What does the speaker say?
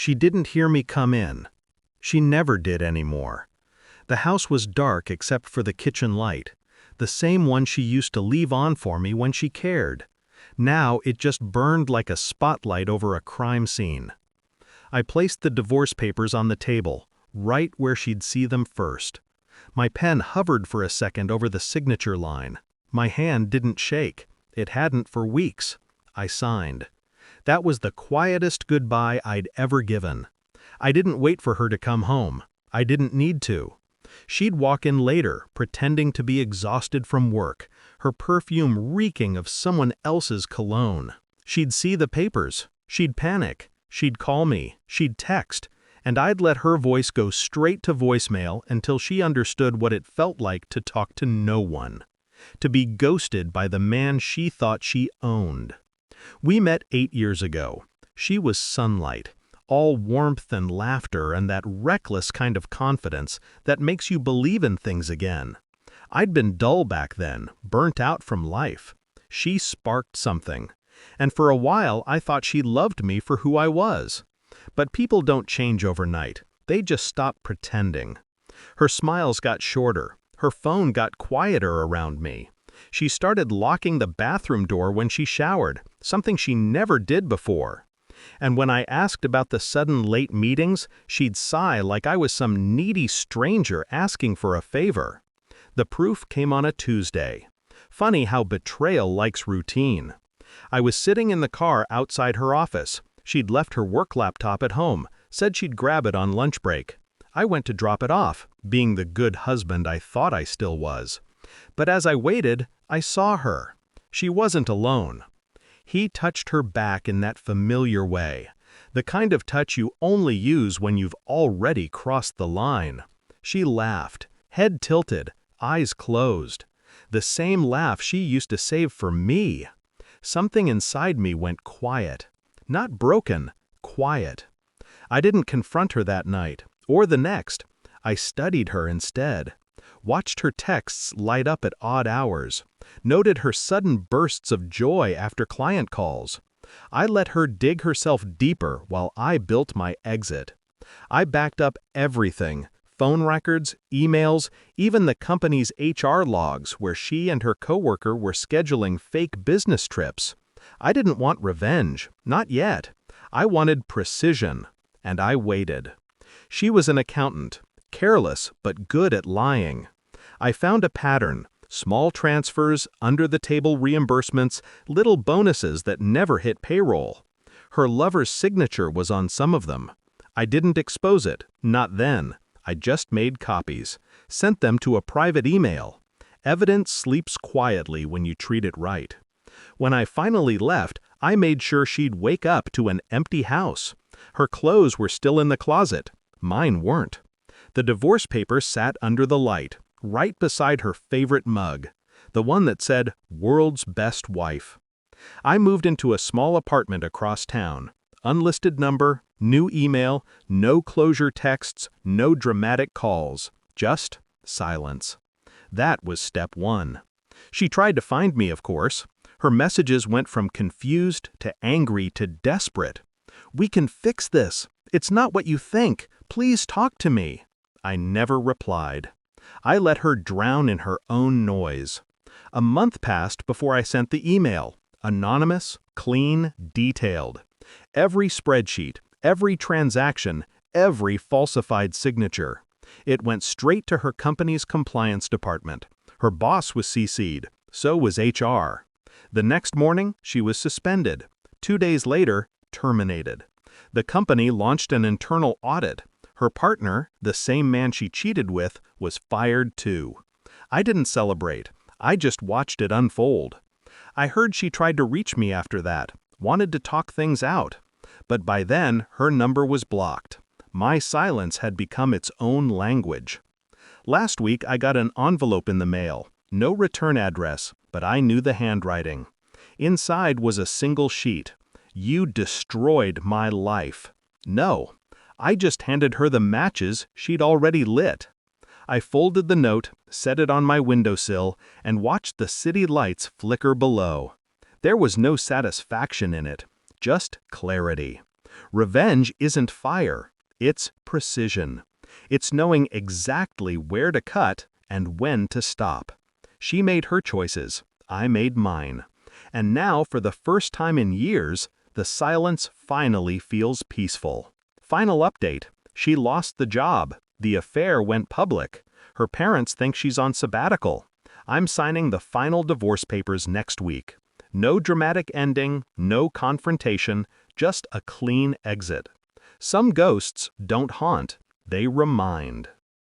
She didn't hear me come in. She never did anymore. The house was dark except for the kitchen light, the same one she used to leave on for me when she cared. Now it just burned like a spotlight over a crime scene. I placed the divorce papers on the table, right where she'd see them first. My pen hovered for a second over the signature line. My hand didn't shake. It hadn't for weeks. I signed. That was the quietest goodbye I'd ever given. I didn't wait for her to come home. I didn't need to. She'd walk in later, pretending to be exhausted from work, her perfume reeking of someone else's cologne. She'd see the papers. She'd panic. She'd call me. She'd text. And I'd let her voice go straight to voicemail until she understood what it felt like to talk to no one. To be ghosted by the man she thought she owned. We met 8 years ago. She was sunlight, all warmth and laughter and that reckless kind of confidence that makes you believe in things again. I'd been dull back then, burnt out from life. She sparked something. And for a while I thought she loved me for who I was. But people don't change overnight. They just stop pretending. Her smiles got shorter. Her phone got quieter around me. She started locking the bathroom door when she showered, something she never did before. And when I asked about the sudden late meetings, she'd sigh like I was some needy stranger asking for a favor. The proof came on a Tuesday. Funny how betrayal likes routine. I was sitting in the car outside her office. She'd left her work laptop at home, said she'd grab it on lunch break. I went to drop it off, being the good husband I thought I still was. But as I waited, I saw her. She wasn't alone. He touched her back in that familiar way, the kind of touch you only use when you've already crossed the line. She laughed, head tilted, eyes closed. The same laugh she used to save for me. Something inside me went quiet. Not broken, quiet. I didn't confront her that night, or the next. I studied her instead. Watched her texts light up at odd hours. Noted her sudden bursts of joy after client calls. I let her dig herself deeper while I built my exit. I backed up everything. Phone records, emails, even the company's HR logs where she and her coworker were scheduling fake business trips. I didn't want revenge, not yet. I wanted precision, and I waited. She was an accountant, careless but good at lying. I found a pattern, small transfers, under-the-table reimbursements, little bonuses that never hit payroll. Her lover's signature was on some of them. I didn't expose it, not then. I just made copies, sent them to a private email. Evidence sleeps quietly when you treat it right. When I finally left, I made sure she'd wake up to an empty house. Her clothes were still in the closet. Mine weren't. The divorce papers sat under the light, right beside her favorite mug, the one that said, "World's Best Wife." I moved into a small apartment across town. Unlisted number, new email, no closure texts, no dramatic calls, just silence. That was step one. She tried to find me, of course. Her messages went from confused to angry to desperate. "We can fix this. It's not what you think. Please talk to me." I never replied. I let her drown in her own noise. A month passed before I sent the email. Anonymous, clean, detailed. Every spreadsheet, every transaction, every falsified signature. It went straight to her company's compliance department. Her boss was CC'd. So was HR. The next morning, she was suspended. 2 days later, terminated. The company launched an internal audit. Her partner, the same man she cheated with, was fired too. I didn't celebrate. I just watched it unfold. I heard she tried to reach me after that, wanted to talk things out. But by then, her number was blocked. My silence had become its own language. Last week, I got an envelope in the mail. No return address, but I knew the handwriting. Inside was a single sheet. "You destroyed my life." No, I just handed her the matches she'd already lit. I folded the note, set it on my windowsill, and watched the city lights flicker below. There was no satisfaction in it, just clarity. Revenge isn't fire, it's precision. It's knowing exactly where to cut and when to stop. She made her choices, I made mine. And now, for the first time in years, the silence finally feels peaceful. Final update: she lost the job. The affair went public. Her parents think she's on sabbatical. I'm signing the final divorce papers next week. No dramatic ending, no confrontation, just a clean exit. Some ghosts don't haunt, they remind.